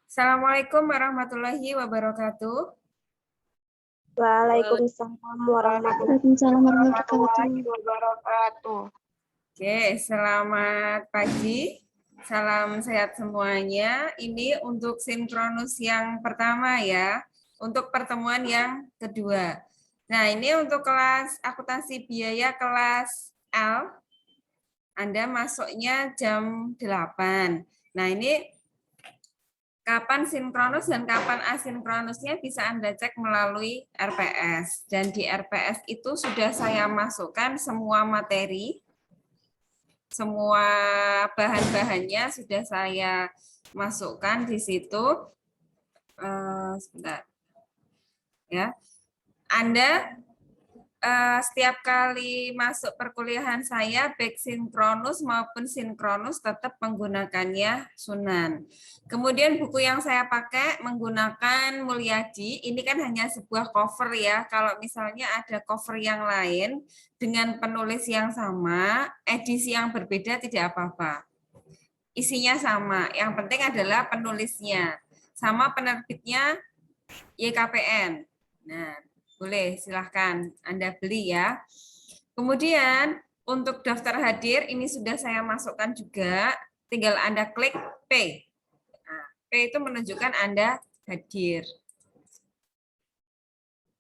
Assalamualaikum warahmatullahi wabarakatuh. Waalaikumsalam Waalaikumsalam warahmatullahi wabarakatuh. Oke, selamat pagi. Salam sehat semuanya. Ini untuk sinkronus yang pertama ya. Untuk pertemuan yang kedua. Nah, ini untuk kelas akuntansi biaya kelas L. Anda masuknya jam 8. Nah, ini kapan sinkronus dan kapan asinkronusnya bisa Anda cek melalui RPS. Dan di RPS itu sudah saya masukkan semua materi, semua bahan-bahannya sudah saya masukkan di situ. Sebentar. Ya. Anda setiap kali masuk perkuliahan saya, baik sinkronus maupun sinkronus tetap menggunakannya Sunan. Kemudian buku yang saya pakai menggunakan Mulyadi, ini kan hanya sebuah cover ya. Kalau misalnya ada cover yang lain dengan penulis yang sama, edisi yang berbeda tidak apa-apa. Isinya sama, yang penting adalah penulisnya. Sama penerbitnya YKPN. Nah, boleh, silahkan Anda beli ya. Kemudian untuk daftar hadir ini sudah saya masukkan juga. Tinggal Anda klik P. Nah, P itu menunjukkan Anda hadir.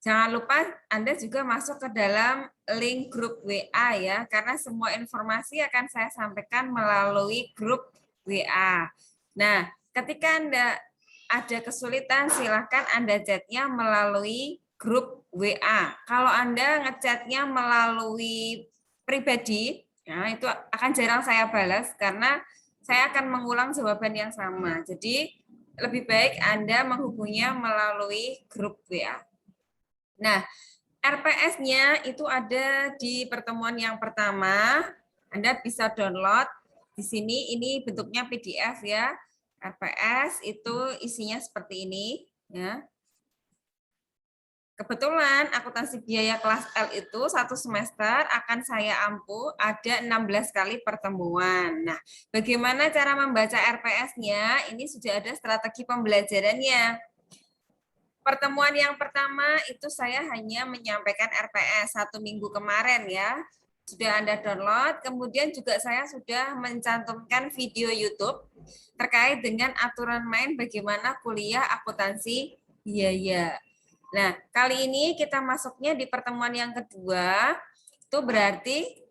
Jangan lupa Anda juga masuk ke dalam link grup WA ya, karena semua informasi akan saya sampaikan melalui grup WA. Nah, ketika Anda ada kesulitan, silahkan Anda chatnya melalui grup WA. Kalau Anda ngechatnya melalui pribadi, nah itu akan jarang saya balas karena saya akan mengulang jawaban yang sama. Jadi lebih baik Anda menghubunginya melalui grup WA. Nah, RPS-nya itu ada di pertemuan yang pertama. Anda bisa download di sini. Ini bentuknya PDF ya. RPS itu isinya seperti ini ya. Kebetulan akuntansi biaya kelas L itu satu semester akan saya ampu ada 16 kali pertemuan. Nah, bagaimana cara membaca RPS-nya? Ini sudah ada strategi pembelajarannya. Pertemuan yang pertama itu saya hanya menyampaikan RPS 1 minggu kemarin ya. Sudah Anda download, kemudian juga saya sudah mencantumkan video YouTube terkait dengan aturan main bagaimana kuliah akuntansi biaya. Nah, kali ini kita masuknya di pertemuan yang kedua, itu berarti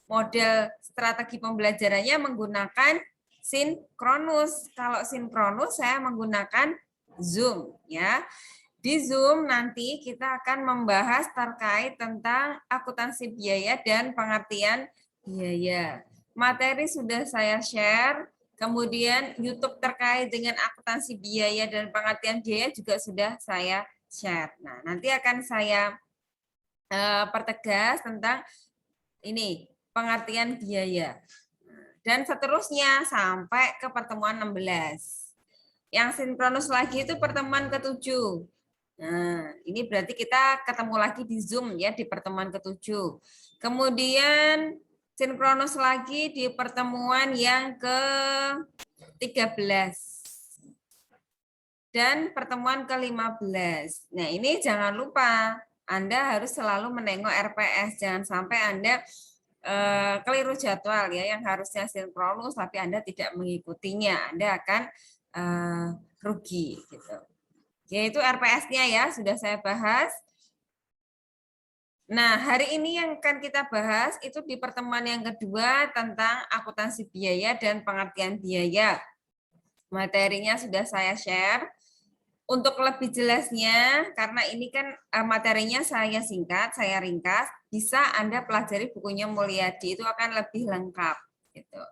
model strategi pembelajarannya menggunakan sinkronus. Kalau sinkronus saya menggunakan Zoom ya. Di Zoom nanti kita akan membahas terkait tentang akuntansi biaya dan pengertian biaya. Materi sudah saya share, kemudian YouTube terkait dengan akuntansi biaya dan pengertian biaya juga sudah saya share. Nah, nanti akan saya pertegas tentang ini pengertian biaya. Dan seterusnya sampai ke pertemuan 16. Yang sinkronus lagi itu pertemuan ke-7. Nah, ini berarti kita ketemu lagi di Zoom ya di pertemuan ke-7. Kemudian sinkronus lagi di pertemuan yang ke-13. Dan pertemuan ke-15. Nah, ini jangan lupa Anda harus selalu menengok RPS. Jangan sampai Anda keliru jadwal ya, yang harusnya sinkronus tapi Anda tidak mengikutinya. Anda akan rugi gitu. Yaitu RPS-nya ya, sudah saya bahas. Nah, hari ini yang akan kita bahas itu di pertemuan yang kedua tentang akuntansi biaya dan pengertian biaya. Materinya sudah saya share. Untuk lebih jelasnya, karena ini kan materinya saya singkat, saya ringkas, bisa Anda pelajari bukunya Mulyadi, itu akan lebih lengkap. Gitu.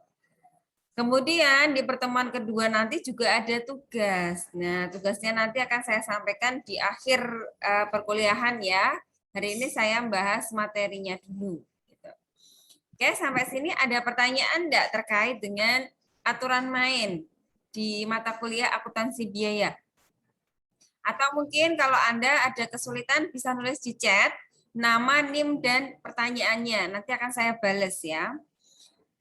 Kemudian di pertemuan kedua nanti juga ada tugas. Nah, tugasnya nanti akan saya sampaikan di akhir perkuliahan ya. Hari ini saya membahas materinya dulu. Gitu. Oke, sampai sini ada pertanyaan enggak terkait dengan aturan main di mata kuliah akuntansi biaya? Atau mungkin kalau Anda ada kesulitan bisa nulis di chat nama, NIM, dan pertanyaannya. Nanti akan saya balas ya.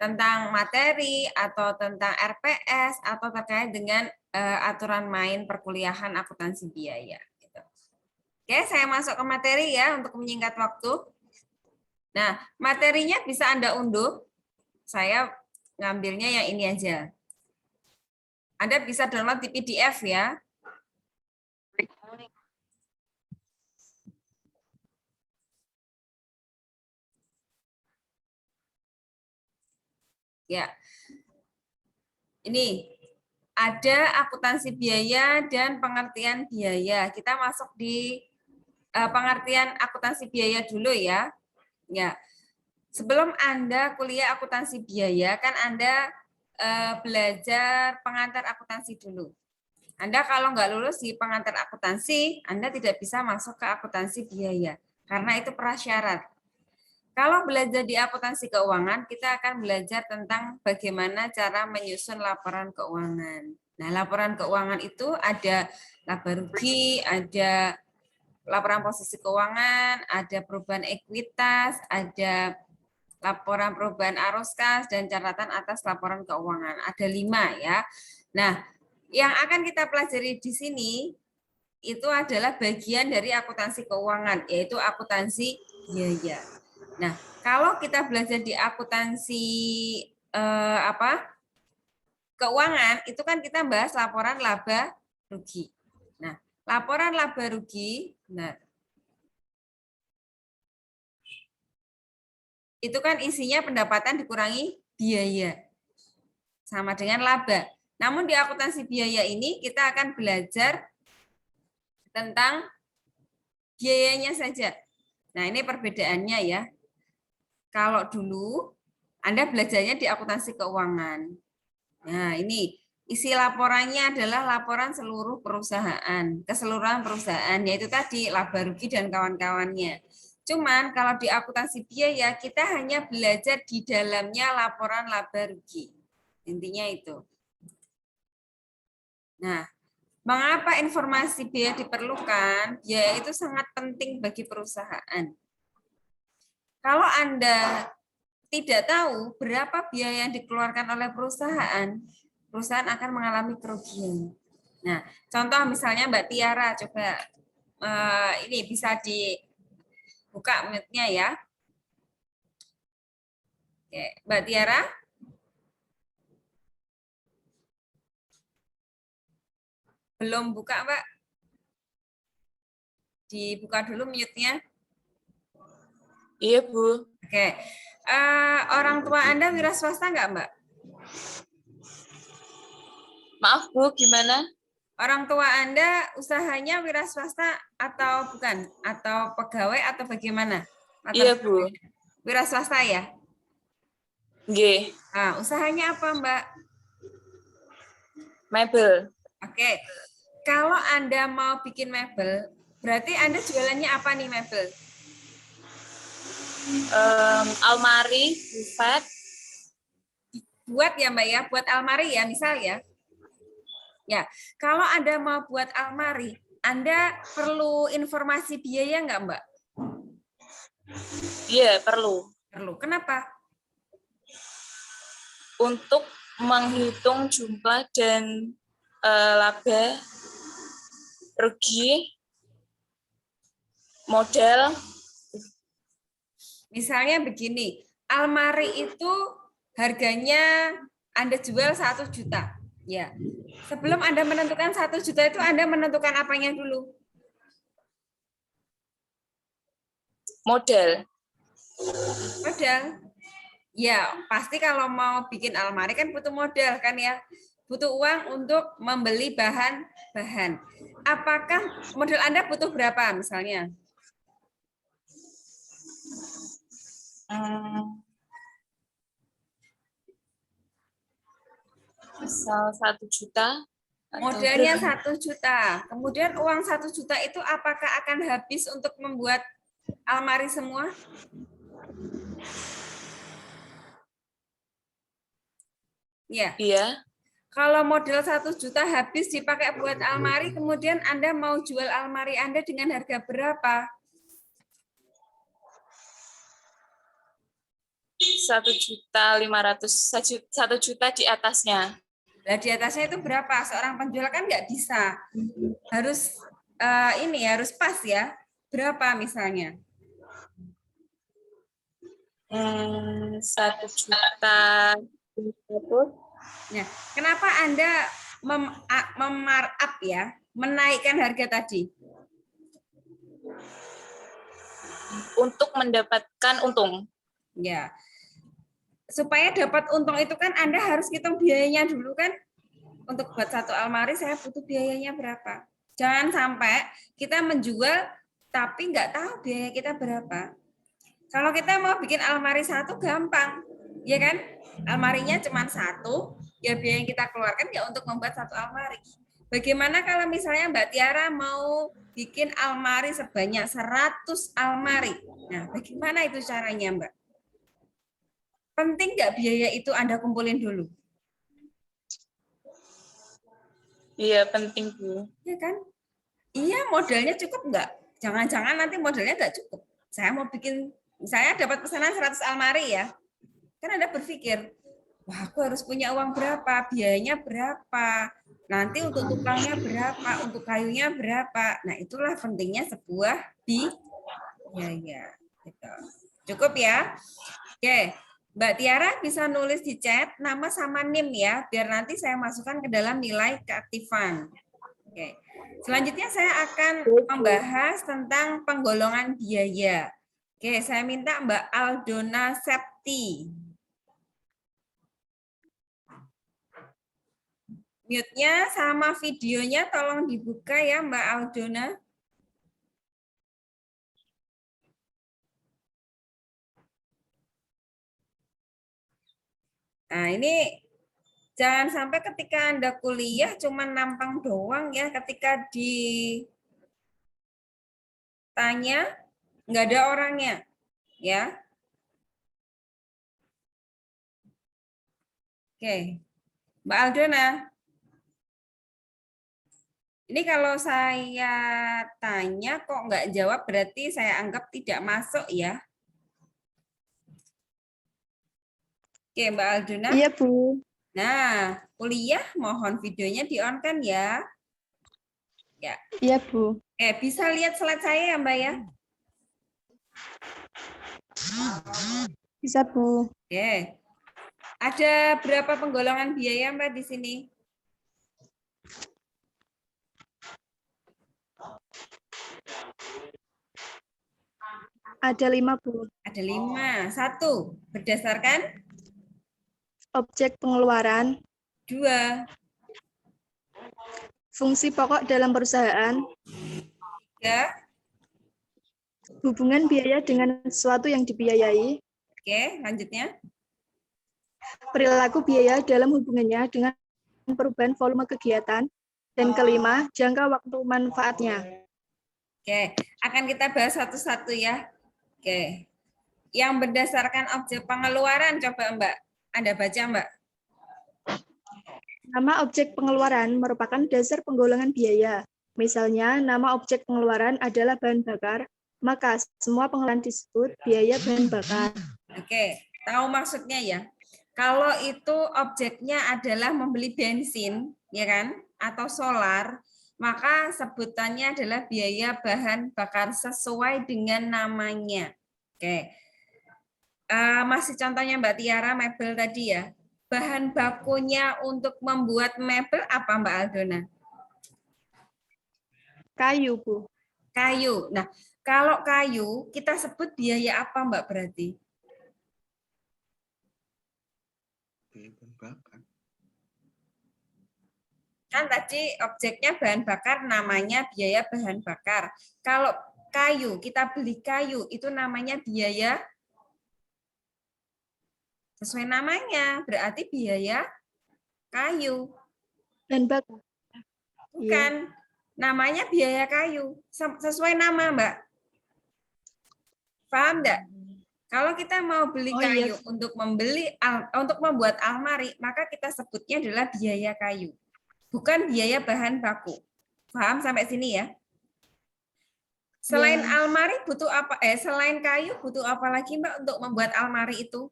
tentang materi atau tentang RPS atau terkait dengan aturan main perkuliahan akuntansi biaya. Gitu. Oke, saya masuk ke materi ya untuk menyingkat waktu. Nah, materinya bisa Anda unduh. Saya ngambilnya yang ini aja. Anda bisa download di PDF ya. Ya. Ini ada akuntansi biaya dan pengertian biaya. Kita masuk di pengertian akuntansi biaya dulu ya. Ya. Sebelum Anda kuliah akuntansi biaya, kan Anda belajar pengantar akuntansi dulu. Anda kalau nggak lulus di pengantar akuntansi, Anda tidak bisa masuk ke akuntansi biaya. Karena itu prasyarat. Kalau belajar di akuntansi keuangan, kita akan belajar tentang bagaimana cara menyusun laporan keuangan. Nah, laporan keuangan itu ada laba rugi, ada laporan posisi keuangan, ada perubahan ekuitas, ada laporan perubahan arus kas, dan catatan atas laporan keuangan. Ada 5 ya. Nah, yang akan kita pelajari di sini itu adalah bagian dari akuntansi keuangan, yaitu akuntansi biaya. Nah, kalau kita belajar di akuntansi keuangan, itu kan kita bahas laporan laba rugi. Nah, laporan laba rugi, nah itu kan isinya pendapatan dikurangi biaya. Sama dengan laba. Namun di akuntansi biaya ini kita akan belajar tentang biayanya saja. Nah, ini perbedaannya ya. Kalau dulu Anda belajarnya di akuntansi keuangan. Nah, ini isi laporannya adalah laporan seluruh perusahaan, keseluruhan perusahaan, yaitu tadi laba rugi dan kawan-kawannya. Cuman kalau di akuntansi biaya kita hanya belajar di dalamnya laporan laba rugi. Intinya itu. Nah, mengapa informasi biaya diperlukan? Biaya itu sangat penting bagi perusahaan. Kalau Anda tidak tahu berapa biaya yang dikeluarkan oleh perusahaan, perusahaan akan mengalami kerugian. Nah, contoh misalnya Mbak Tiara, coba ini bisa dibuka mute-nya ya. Oke, Mbak Tiara. Belum buka, Mbak. Dibuka dulu mute-nya. Iya, Bu. Oke. Orang tua Anda wira swasta nggak, Mbak? Maaf, Bu, gimana? Orang tua Anda usahanya wira swasta atau bukan? Atau pegawai atau bagaimana? Iya, Bu. Wira swasta ya? Nggih. Nah, usahanya apa, Mbak? Mebel. Oke. Kalau Anda mau bikin mebel, berarti Anda jualannya apa nih mebel? Almari, buffet. Buat ya, Mbak ya, buat almari ya, misal ya. Ya, kalau Anda mau buat almari, Anda perlu informasi biaya nggak, Mbak? Iya, perlu. Perlu. Kenapa? Untuk menghitung jumlah dan laba, rugi, modal. Misalnya begini, almari itu harganya Anda jual 1 juta. Ya. Sebelum Anda menentukan 1 juta itu Anda menentukan apanya dulu? Modal. Modal. Ya, pasti kalau mau bikin almari kan butuh modal kan ya. Butuh uang untuk membeli bahan-bahan. Apakah modal Anda butuh berapa misalnya? Misal 1 juta. Modalnya 1 juta. Kemudian uang 1 juta itu apakah akan habis untuk membuat almari semua? Ya. Iya. Kalau modal 1 juta habis dipakai buat almari, kemudian Anda mau jual almari Anda dengan harga berapa? 1.500.000, 1 juta di atasnya. Nah, di atasnya itu berapa? Seorang penjual kan nggak bisa. Harus ini harus pas ya. Berapa misalnya? 1.500.000. Nah, kenapa Anda memarkup ya, menaikkan harga tadi? Untuk mendapatkan untung. Ya. Supaya dapat untung itu kan Anda harus hitung biayanya dulu kan. Untuk buat satu almari saya butuh biayanya berapa. Jangan sampai kita menjual tapi nggak tahu biaya kita berapa. Kalau kita mau bikin almari satu gampang, ya kan? Almarinya cuma satu, ya biaya yang kita keluarkan ya untuk membuat satu almari. Bagaimana kalau misalnya Mbak Tiara mau bikin almari sebanyak 100 almari? Nah, bagaimana itu caranya, Mbak? Penting nggak biaya itu Anda kumpulin dulu? Iya, penting, Bu. Ya kan? Iya, modalnya cukup nggak? Jangan-jangan nanti modalnya nggak cukup. Saya mau bikin, saya dapat pesanan 100 almari ya. Kan Anda berpikir, wah aku harus punya uang berapa, biayanya berapa, nanti untuk tukangnya berapa, untuk kayunya berapa. Nah itulah pentingnya sebuah biaya. Gitu. Cukup ya? Oke, Mbak Tiara bisa nulis di chat nama sama NIM ya, biar nanti saya masukkan ke dalam nilai keaktifan. Oke. Selanjutnya saya akan membahas tentang penggolongan biaya. Oke, saya minta Mbak Aldona Septi. Mute-nya sama videonya tolong dibuka ya Mbak Aldona. Nah ini jangan sampai ketika Anda kuliah cuma nampang doang ya, ketika ditanya nggak ada orangnya ya. Oke, Mbak Aldona. Ini kalau saya tanya kok nggak jawab berarti saya anggap tidak masuk ya. Oke, Mbak Aldona. Iya, Bu. Nah, kuliah mohon videonya di-on kan ya. Ya. Iya, Bu. Bisa lihat slide saya ya, Mbak ya? Bisa, Bu. Oke. Ada berapa penggolongan biaya, Mbak, di sini? Ada 5, Bu. Ada 5. 1, berdasarkan Objek pengeluaran, 2, fungsi pokok dalam perusahaan, 3. hubungan biaya dengan sesuatu yang dibiayai, Oke, lanjutnya. perilaku biaya dalam hubungannya dengan perubahan volume kegiatan, dan kelima, jangka waktu manfaatnya. Oke, akan kita bahas satu-satu ya. Oke. Yang berdasarkan objek pengeluaran, coba Mbak. Anda baca, Mbak. Nama objek pengeluaran merupakan dasar penggolongan biaya. Misalnya, nama objek pengeluaran adalah bahan bakar, maka semua pengeluaran disebut biaya bahan bakar. Oke, tahu maksudnya ya. Kalau itu objeknya adalah membeli bensin, ya kan, atau solar, maka sebutannya adalah biaya bahan bakar sesuai dengan namanya. Oke, masih contohnya Mbak Tiara mebel tadi ya. Bahan bakunya untuk membuat mebel apa Mbak Aldona? Kayu, Bu. Kayu. Nah, kalau kayu kita sebut biaya apa Mbak berarti? Kan tadi objeknya bahan bakar, namanya biaya bahan bakar. Kalau kayu, kita beli kayu, itu namanya biaya sesuai namanya, berarti biaya kayu. Bahan bakar. Bukan, namanya biaya kayu. Sesuai nama, Mbak. Paham enggak? Kalau kita mau beli kayu untuk membuat almari, maka kita sebutnya adalah biaya kayu. Bukan biaya bahan baku. Paham sampai sini ya? Selain almari butuh apa? Selain kayu butuh apa lagi Mbak untuk membuat almari itu?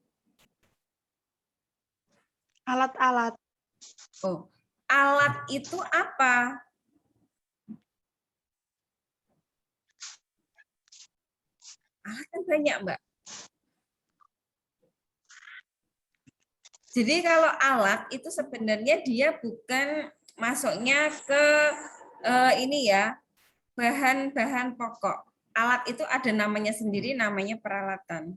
Alat-alat. Oh, alat itu apa? Alat kan banyak, Mbak. Jadi kalau alat itu sebenarnya dia bukan masuknya ke ini ya, bahan-bahan pokok. Alat itu ada namanya sendiri, namanya peralatan.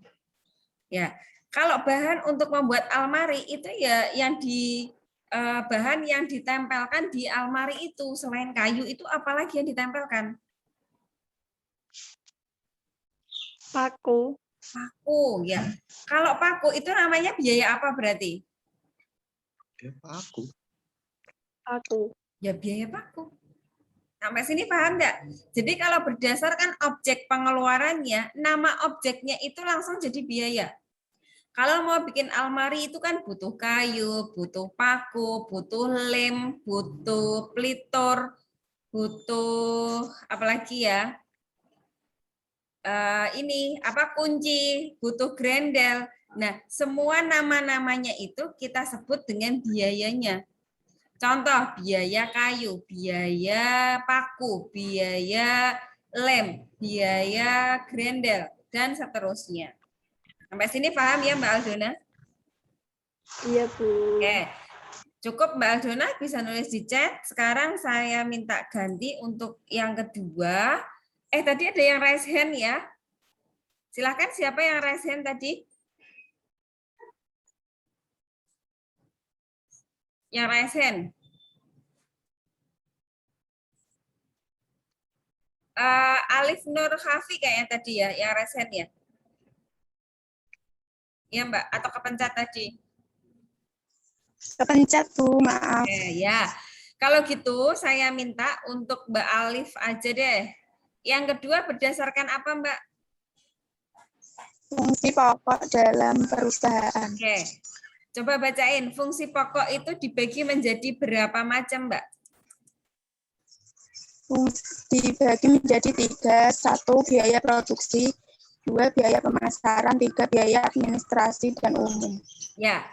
Ya, kalau bahan untuk membuat almari itu ya yang bahan yang ditempelkan di almari itu selain kayu itu apalagi yang ditempelkan? Paku. Paku ya. Kalau paku itu namanya biaya apa berarti? Paku. Paku. Ya biaya paku. Sampai sini paham nggak? Jadi kalau berdasarkan objek pengeluarannya, nama objeknya itu langsung jadi biaya. Kalau mau bikin almari itu kan butuh kayu, butuh paku, butuh lem, butuh plitor, butuh apalagi ya? Ini apa kunci, butuh grendel. Nah, semua nama-namanya itu kita sebut dengan biayanya. Contoh, biaya kayu, biaya paku, biaya lem, biaya grendel, dan seterusnya. Sampai sini paham ya Mbak Aldona? Iya, Bu. Oke, cukup Mbak Aldona bisa nulis di chat. Sekarang saya minta ganti untuk yang kedua. Tadi ada yang raise hand ya. Silakan siapa yang raise hand tadi? Yang raise hand. Alif Nur Hafi kayaknya tadi ya, yang raise hand ya. Ya Mbak, atau kepencet tadi? Kepencet, Bu, maaf. Ya, kalau gitu saya minta untuk Mbak Alif aja deh. Yang kedua berdasarkan apa Mbak? Fungsi pokok dalam perusahaan. Oke, coba bacain. Fungsi pokok itu dibagi menjadi berapa macam Mbak? Dibagi menjadi 3, 1 biaya produksi, 2 biaya pemasaran, 3 biaya administrasi dan umum. Ya,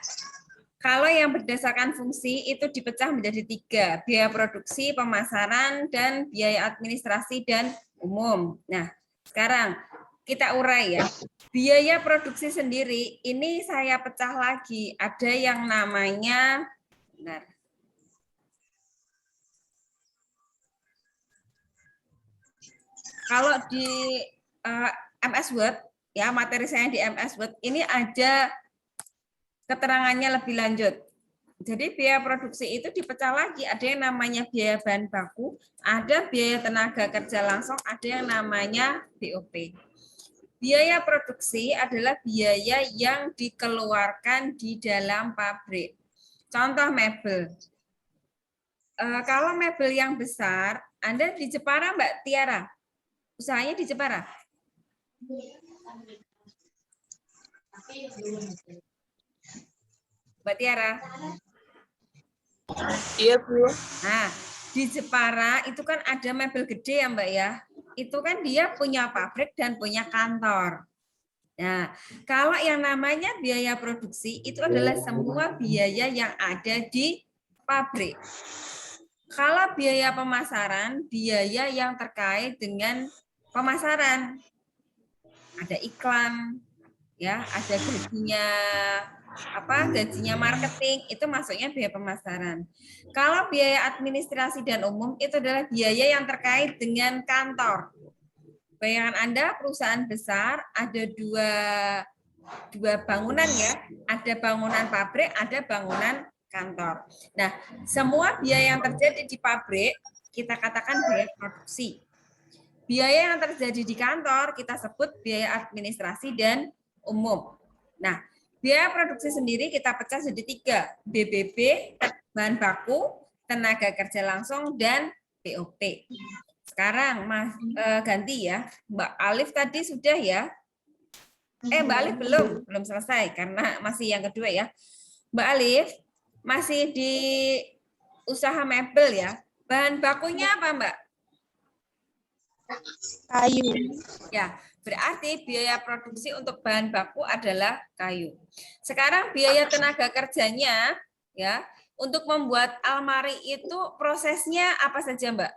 kalau yang berdasarkan fungsi itu dipecah menjadi 3, biaya produksi, pemasaran, dan biaya administrasi dan umum. Nah, sekarang kita urai ya. Biaya produksi sendiri ini saya pecah lagi. Ada yang namanya, benar. Kalau di MS Word, ya materi saya di MS Word, ini ada keterangannya lebih lanjut. Jadi biaya produksi itu dipecah lagi, ada yang namanya biaya bahan baku, ada biaya tenaga kerja langsung, ada yang namanya BOP. Biaya produksi adalah biaya yang dikeluarkan di dalam pabrik. Contoh mebel. Kalau mebel yang besar, Anda di Jepara Mbak Tiara? Usahanya di Jepara? Mbak Tiara? Iya, Bu. Nah, di Jepara itu kan ada mebel gede ya Mbak ya. Itu kan dia punya pabrik dan punya kantor. Nah, kalau yang namanya biaya produksi itu adalah semua biaya yang ada di pabrik. Kalau biaya pemasaran, biaya yang terkait dengan pemasaran. Ada iklan, ya, ada gajinya marketing, itu masuknya biaya pemasaran. Kalau biaya administrasi dan umum itu adalah biaya yang terkait dengan kantor. Bayangan Anda perusahaan besar ada dua bangunan ya, ada bangunan pabrik, ada bangunan kantor. Nah, semua biaya yang terjadi di pabrik kita katakan biaya produksi. Biaya yang terjadi di kantor kita sebut biaya administrasi dan umum. Nah, biaya produksi sendiri kita pecah jadi 3, BBB, bahan baku, tenaga kerja langsung, dan BOP. Sekarang ganti ya, Mbak Alif tadi sudah ya. Mbak Alif belum selesai karena masih yang kedua ya. Mbak Alif masih di usaha mebel ya. Bahan bakunya apa Mbak? Kayu. Ya, berarti biaya produksi untuk bahan baku adalah kayu. Sekarang biaya tenaga kerjanya Ya, untuk membuat almari itu prosesnya apa saja, Mbak?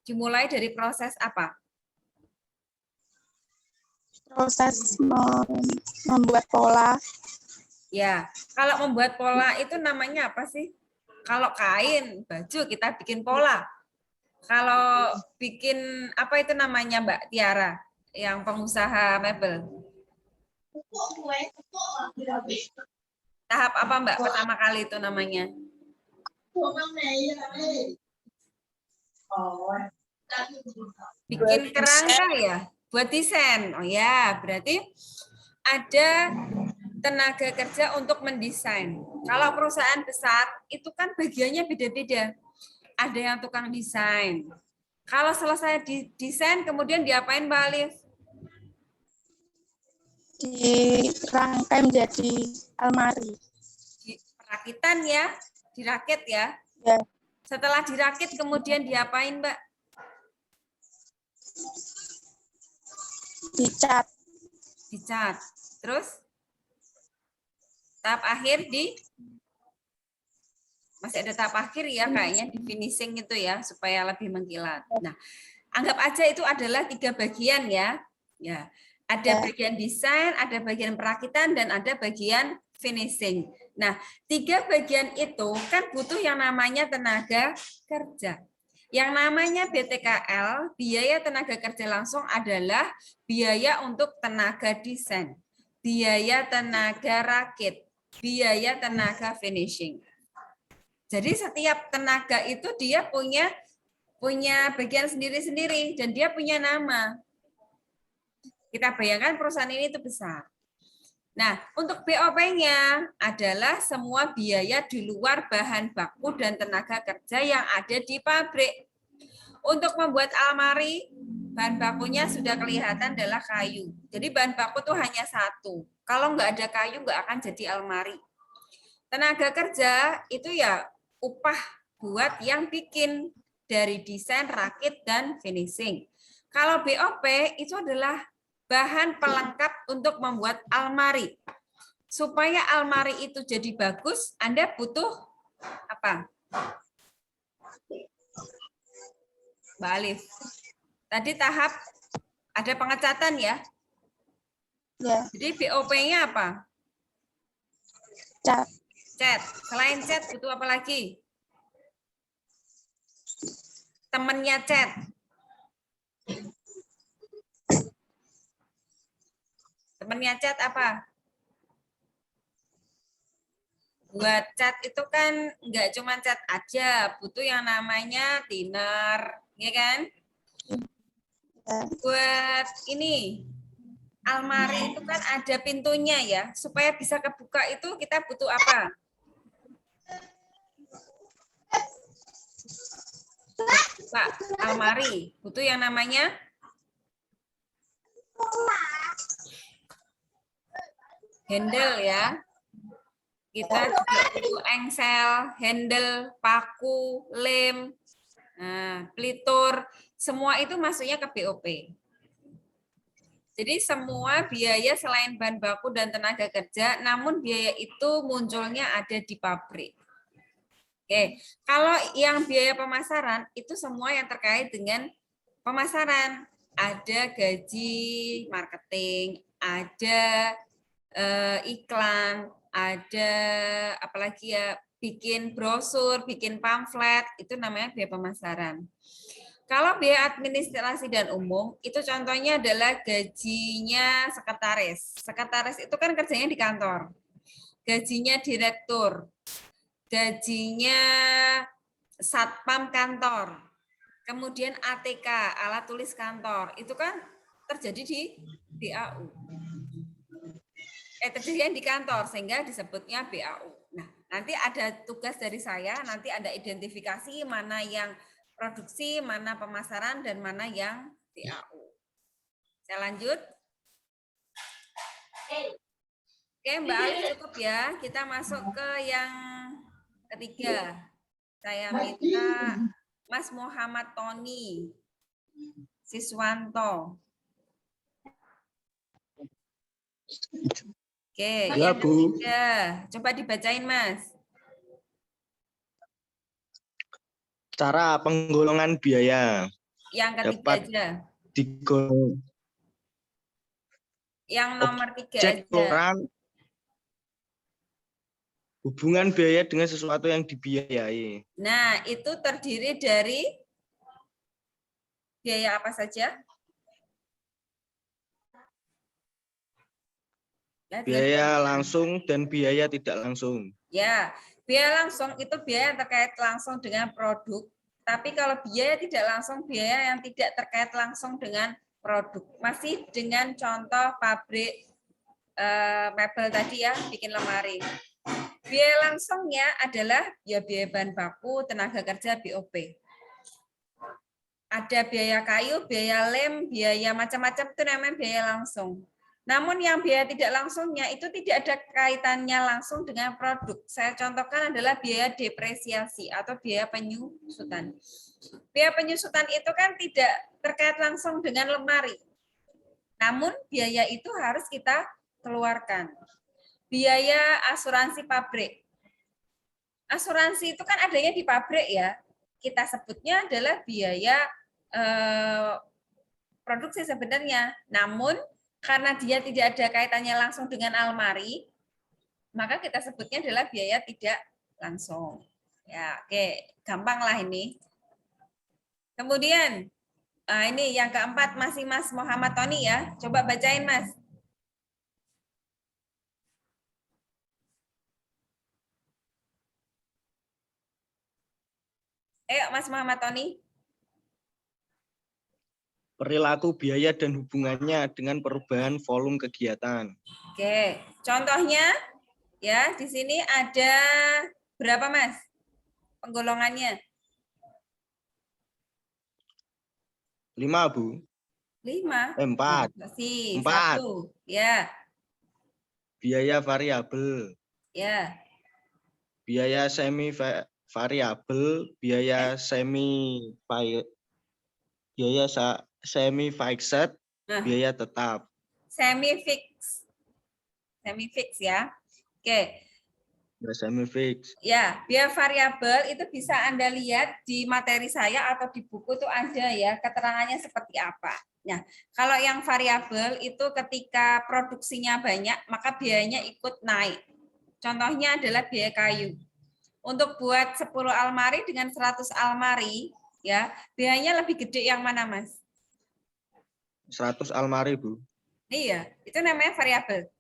Dimulai dari proses apa? Proses membuat pola. Ya, kalau membuat pola itu namanya apa sih? Kalau kain, baju kita bikin pola. Kalau bikin apa itu namanya, Mbak Tiara, yang pengusaha mebel? Tahap apa, Mbak, pertama kali itu namanya? Bikin kerangka ya, buat desain. Oh ya, berarti ada tenaga kerja untuk mendesain. Kalau perusahaan besar itu kan bagiannya beda-beda. Ada yang tukang desain. Kalau selesai desain kemudian diapain, Mbak Alif? Dirangkai menjadi almari. Perakitan ya, dirakit ya. Ya. Setelah dirakit kemudian diapain, Mbak? Dicat. Dicat. Terus tahap akhir masih ada tahap akhir ya kayaknya di finishing itu ya supaya lebih mengkilat. Nah, anggap aja itu adalah 3 bagian ya. Ya, ada bagian desain, ada bagian perakitan dan ada bagian finishing. Nah, 3 bagian itu kan butuh yang namanya tenaga kerja. Yang namanya BTKL, biaya tenaga kerja langsung adalah biaya untuk tenaga desain, biaya tenaga rakit, biaya tenaga finishing. Jadi setiap tenaga itu dia punya bagian sendiri-sendiri dan dia punya nama. Kita bayangkan perusahaan ini itu besar. Nah, untuk BOP-nya adalah semua biaya di luar bahan baku dan tenaga kerja yang ada di pabrik. Untuk membuat almari, bahan bakunya sudah kelihatan adalah kayu. Jadi bahan baku itu hanya satu. Kalau nggak ada kayu, nggak akan jadi almari. Tenaga kerja itu ya upah buat yang bikin dari desain, rakit, dan finishing. Kalau BOP itu adalah bahan pelengkap untuk membuat almari. Supaya almari itu jadi bagus, Anda butuh apa? Mbak Alif. Tadi tahap ada pengecatan ya? Ya. Jadi BOP-nya apa? Cat. Cat. Selain cat butuh apa lagi? Temennya cat. Temennya cat apa? Buat cat itu kan nggak cuma cat aja, butuh yang namanya thinner, ya kan? Buat ini almari itu kan ada pintunya ya, supaya bisa kebuka itu kita butuh apa? Pak, almari butuh yang namanya handle ya. Kita juga butuh engsel, handle, paku, lem, nah, pelitur, semua itu masuknya ke BOP. Jadi semua biaya selain bahan baku dan tenaga kerja, namun biaya itu munculnya ada di pabrik. Oke, kalau yang biaya pemasaran itu semua yang terkait dengan pemasaran. Ada gaji marketing, ada iklan, ada apalagi ya bikin brosur, bikin pamflet, itu namanya biaya pemasaran. Kalau biaya administrasi dan umum, itu contohnya adalah gajinya sekretaris. Sekretaris itu kan kerjanya di kantor. Gajinya direktur, gajinya satpam kantor, kemudian ATK, alat tulis kantor, itu kan terjadi di BAU. Terjadi di kantor, sehingga disebutnya BAU. Nah, nanti ada tugas dari saya, nanti ada identifikasi mana yang produksi, mana pemasaran, dan mana yang BAU. Saya lanjut. Oke, Mbak Ali cukup ya. Kita masuk ke yang ketiga. Saya minta Mas Muhammad Tony Siswanto. Oke, Ya, yang Bu. ketiga. Coba dibacain, Mas. Cara penggolongan biaya Yang ketiga dapat aja. digolong Yang nomor 3 objek aja. pengeluaran hubungan biaya dengan sesuatu yang dibiayai. Nah, itu terdiri dari biaya apa saja? Ya, Biaya langsung dan biaya tidak langsung. ya, biaya langsung itu biaya yang terkait langsung dengan produk. Tapi kalau biaya tidak langsung, biaya yang tidak terkait langsung dengan produk. Masih dengan contoh pabrik mebel tadi ya, bikin lemari. Biaya langsungnya adalah ya biaya bahan baku, tenaga kerja, BOP. Ada biaya kayu, biaya lem, biaya macam-macam itu namanya biaya langsung. Namun yang biaya tidak langsungnya itu tidak ada kaitannya langsung dengan produk. Saya contohkan adalah biaya depresiasi atau biaya penyusutan. Biaya penyusutan itu kan tidak terkait langsung dengan lemari. Namun biaya itu harus kita keluarkan. Biaya asuransi pabrik. Asuransi itu kan adanya di pabrik ya. Kita sebutnya adalah biaya produksi sebenarnya. Namun karena dia tidak ada kaitannya langsung dengan almari, maka kita sebutnya adalah biaya tidak langsung. Ya, oke, gampang lah ini. Kemudian ini yang keempat masih Mas Muhammad Tony ya. Coba bacain Mas. Ayo Mas Muhammad Tony. Perilaku biaya dan hubungannya dengan perubahan volume kegiatan. Oke, contohnya ya di sini ada berapa Mas penggolongannya? 5, Bu. 5. 4. Masih 4. 1. Ya. Biaya variabel. Ya. Biaya semi variabel, biaya semi fixed, biaya tetap. Semi fix. Semi fix ya. Oke. Ya, semi fix. Ya, biaya variabel itu bisa Anda lihat di materi saya atau di buku itu ada ya, keterangannya seperti apa. Nah, kalau yang variabel itu ketika produksinya banyak, maka biayanya ikut naik. Contohnya adalah biaya kayu. Untuk buat 10 almari dengan 100 almari, ya, biayanya lebih gede yang mana, Mas? 100 almari, Bu. Iya, itu namanya variabel.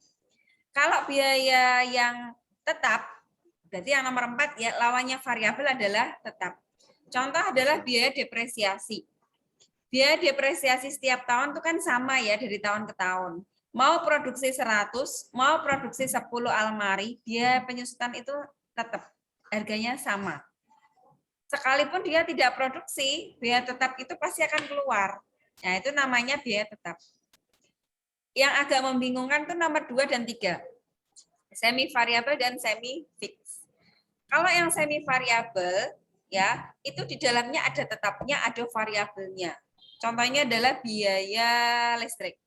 Kalau biaya yang tetap, berarti yang nomor 4 ya, lawannya variabel adalah tetap. Contoh adalah biaya depresiasi. Biaya depresiasi setiap tahun itu kan sama ya dari tahun ke tahun. Mau produksi 100, mau produksi 10 almari, biaya penyusutan itu tetap harganya sama. Sekalipun dia tidak produksi, biaya tetap itu pasti akan keluar. Nah, itu namanya biaya tetap. Yang agak membingungkan itu nomor 2 dan 3. Semi variabel dan semi fix. Kalau yang semi variabel ya, itu di dalamnya ada tetapnya, ada variabelnya. Contohnya adalah biaya listrik.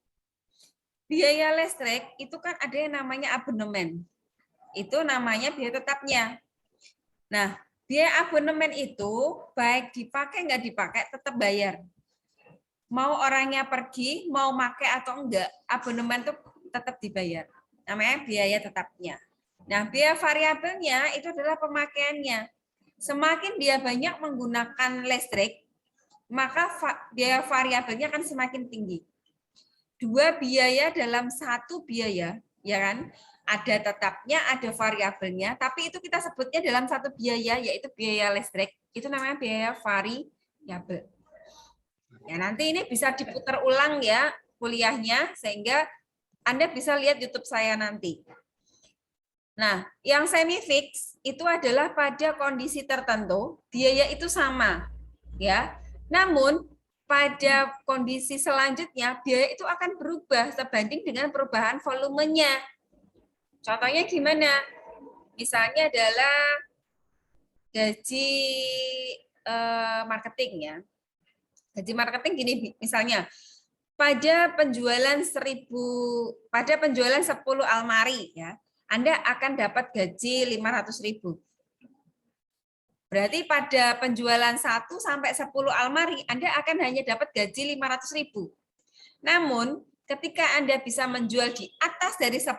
Biaya listrik itu kan ada yang namanya abonemen. Itu namanya biaya tetapnya. Nah, biaya abonemen itu baik dipakai nggak dipakai tetap bayar. Mau orangnya pergi, mau pakai atau enggak, abonemen itu tetap dibayar. Namanya biaya tetapnya. Nah, biaya variabelnya itu adalah pemakaiannya. Semakin dia banyak menggunakan listrik, maka biaya variabelnya akan semakin tinggi. 2 biaya dalam 1 biaya, ya kan? Ada tetapnya, ada variabelnya, tapi itu kita sebutnya dalam 1 biaya, yaitu biaya listrik. Itu namanya biaya variabel. Ya, nanti ini bisa diputar ulang ya kuliahnya, sehingga Anda bisa lihat YouTube saya nanti. Nah, yang semi fix itu adalah pada kondisi tertentu biaya itu sama, ya. Namun pada kondisi selanjutnya biaya itu akan berubah sebanding dengan perubahan volumenya. Contohnya gimana? Misalnya adalah gaji marketing ya. Gaji marketing gini misalnya pada penjualan 1000 almari ya, Anda akan dapat gaji 500.000. Berarti pada penjualan 1 sampai 10 almari, Anda akan hanya dapat gaji 500.000. Namun, ketika Anda bisa menjual di atas dari 10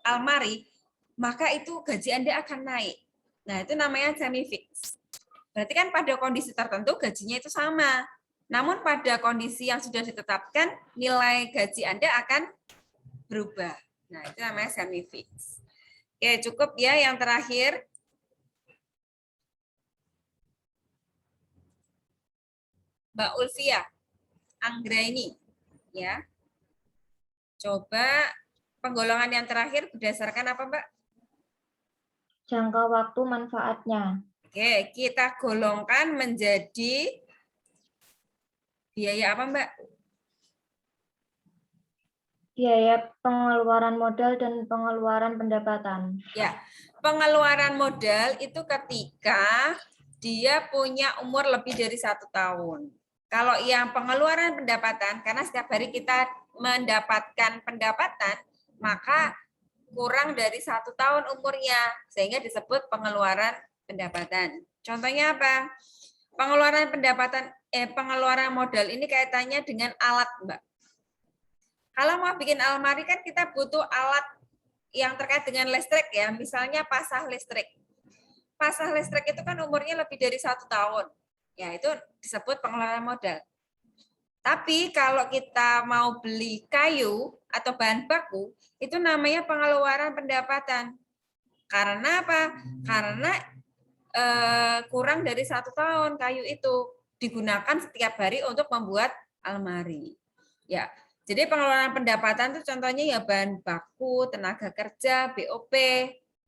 almari, maka itu gaji Anda akan naik. Nah, itu namanya semi fix. Berarti kan pada kondisi tertentu gajinya itu sama. Namun pada kondisi yang sudah ditetapkan, nilai gaji Anda akan berubah. Nah, itu namanya semi fix. Oke, cukup ya yang terakhir. Mbak Ulfia, Anggraini, ya. Coba penggolongan yang terakhir berdasarkan apa, Mbak? Jangka waktu manfaatnya. Oke, kita golongkan menjadi biaya apa, Mbak? Biaya pengeluaran modal dan pengeluaran pendapatan. Ya, pengeluaran modal itu ketika dia punya umur lebih dari 1 tahun. Kalau yang pengeluaran pendapatan, karena setiap hari kita mendapatkan pendapatan, maka kurang dari 1 tahun umurnya, sehingga disebut pengeluaran pendapatan. Contohnya apa? Pengeluaran pendapatan, pengeluaran modal ini kaitannya dengan alat, Mbak. Kalau mau bikin almari kan kita butuh alat yang terkait dengan listrik ya, misalnya pasah listrik. Pasah listrik itu kan umurnya lebih dari 1 tahun. Ya, itu disebut pengeluaran modal. Tapi kalau kita mau beli kayu atau bahan baku, itu namanya pengeluaran pendapatan. Karena apa? Karena kurang dari 1 tahun kayu itu digunakan setiap hari untuk membuat almari. Ya, jadi pengeluaran pendapatan itu contohnya ya bahan baku, tenaga kerja, BOP.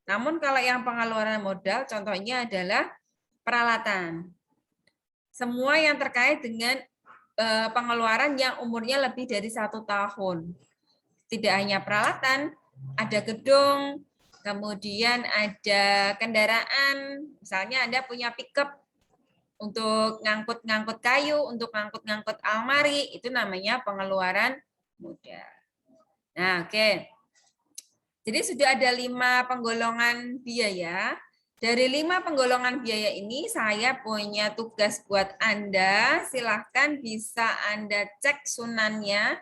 Namun kalau yang pengeluaran modal contohnya adalah peralatan. Semua yang terkait dengan pengeluaran yang umurnya lebih dari 1 tahun. Tidak hanya peralatan, ada gedung, kemudian ada kendaraan, misalnya Anda punya pickup untuk ngangkut-ngangkut kayu, untuk ngangkut-ngangkut almari, itu namanya pengeluaran modal. Nah, oke. Jadi sudah ada 5 penggolongan biaya. Dari 5 penggolongan biaya ini, saya punya tugas buat Anda. Silahkan bisa Anda cek sunannya.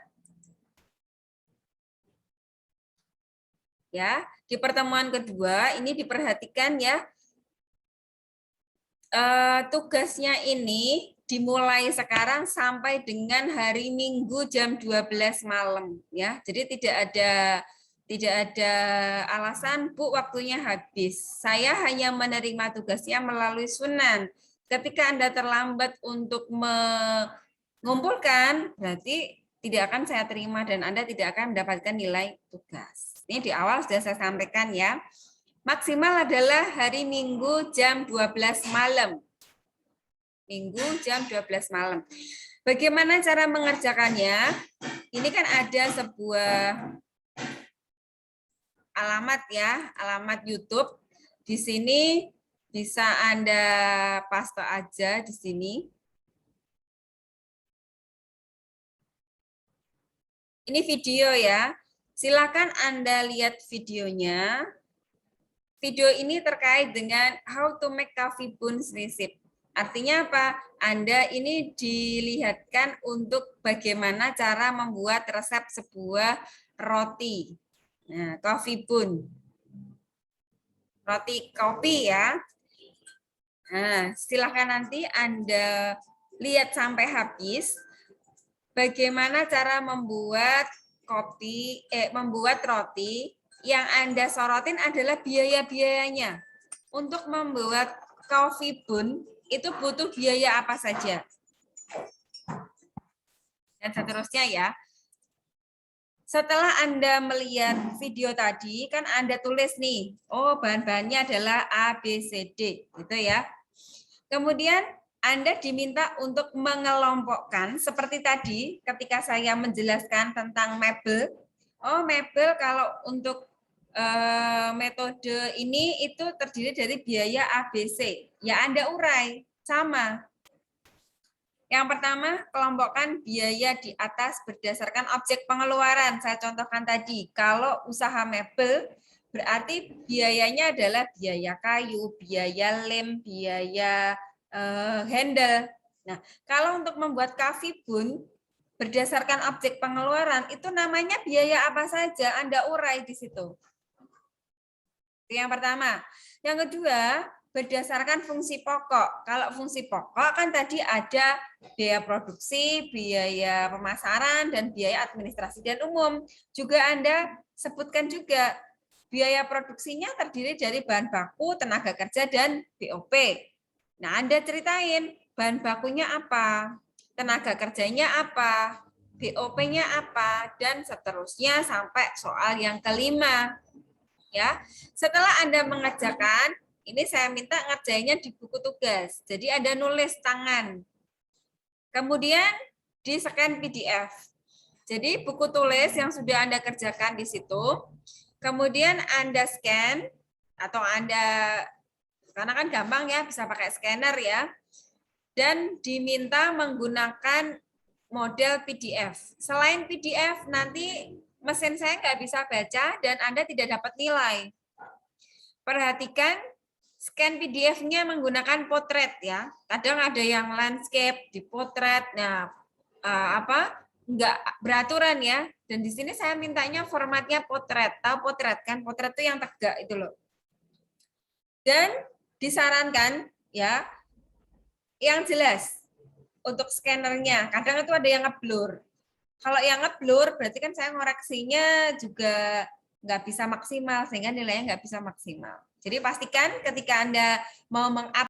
Ya, di pertemuan kedua, ini diperhatikan ya. Tugasnya ini dimulai sekarang sampai dengan hari Minggu jam 12 malam. Ya, jadi tidak ada alasan, Bu, waktunya habis. Saya hanya menerima tugasnya melalui sunan. Ketika Anda terlambat untuk mengumpulkan, berarti tidak akan saya terima dan Anda tidak akan mendapatkan nilai tugas. Ini di awal sudah saya sampaikan ya. Maksimal adalah hari Minggu jam 12 malam. Minggu jam 12 malam. Bagaimana cara mengerjakannya? Ini kan ada sebuah alamat ya, alamat YouTube. Di sini bisa Anda paste aja di sini. Ini video ya. Silakan Anda lihat videonya. Video ini terkait dengan how to make coffee buns recipe. Artinya apa? Anda ini dilihatkan untuk bagaimana cara membuat resep sebuah roti. Nah, coffee bun. Roti kopi ya. Nah, silakan nanti Anda lihat sampai habis bagaimana cara membuat membuat roti. Yang Anda sorotin adalah biaya-biayanya. Untuk membuat coffee bun itu butuh biaya apa saja. Dan seterusnya ya. Setelah Anda melihat video tadi, kan Anda tulis nih, oh bahan-bahannya adalah A, B, C, D, gitu ya. Kemudian Anda diminta untuk mengelompokkan, seperti tadi ketika saya menjelaskan tentang mebel. Oh mebel kalau untuk metode ini itu terdiri dari biaya A, B, C. Ya Anda urai, sama. Yang pertama, kelompokkan biaya di atas berdasarkan objek pengeluaran. Saya contohkan tadi, kalau usaha mebel, berarti biayanya adalah biaya kayu, biaya lem, biaya handle. Nah, kalau untuk membuat kafibun berdasarkan objek pengeluaran itu namanya biaya apa saja, Anda urai di situ. Itu yang pertama. Yang kedua, berdasarkan fungsi pokok. Kalau fungsi pokok kan tadi ada biaya produksi, biaya pemasaran, dan biaya administrasi dan umum. Juga Anda sebutkan juga biaya produksinya terdiri dari bahan baku, tenaga kerja, dan BOP. Nah, Anda ceritain bahan bakunya apa, tenaga kerjanya apa, BOP-nya apa, dan seterusnya sampai soal yang kelima. Ya, setelah Anda mengerjakan, ini saya minta ngerjainnya di buku tugas. Jadi Anda nulis tangan. Kemudian di-scan PDF. Jadi buku tulis yang sudah Anda kerjakan di situ, kemudian Anda scan atau Anda, karena kan gampang ya, bisa pakai scanner ya, dan diminta menggunakan model PDF. Selain PDF, nanti mesin saya nggak bisa baca dan Anda tidak dapat nilai. Perhatikan scan PDF-nya menggunakan potret ya. Kadang ada yang landscape di potret. Nah, nggak beraturan ya. Dan di sini saya mintanya formatnya potret. Tahu potret kan? Potret itu yang tegak itu loh. Dan disarankan ya yang jelas untuk scannernya. Kadang itu ada yang ngeblur. Kalau yang ngeblur berarti kan saya ngoreksinya juga nggak bisa maksimal sehingga nilainya nggak bisa maksimal. Jadi pastikan ketika Anda mau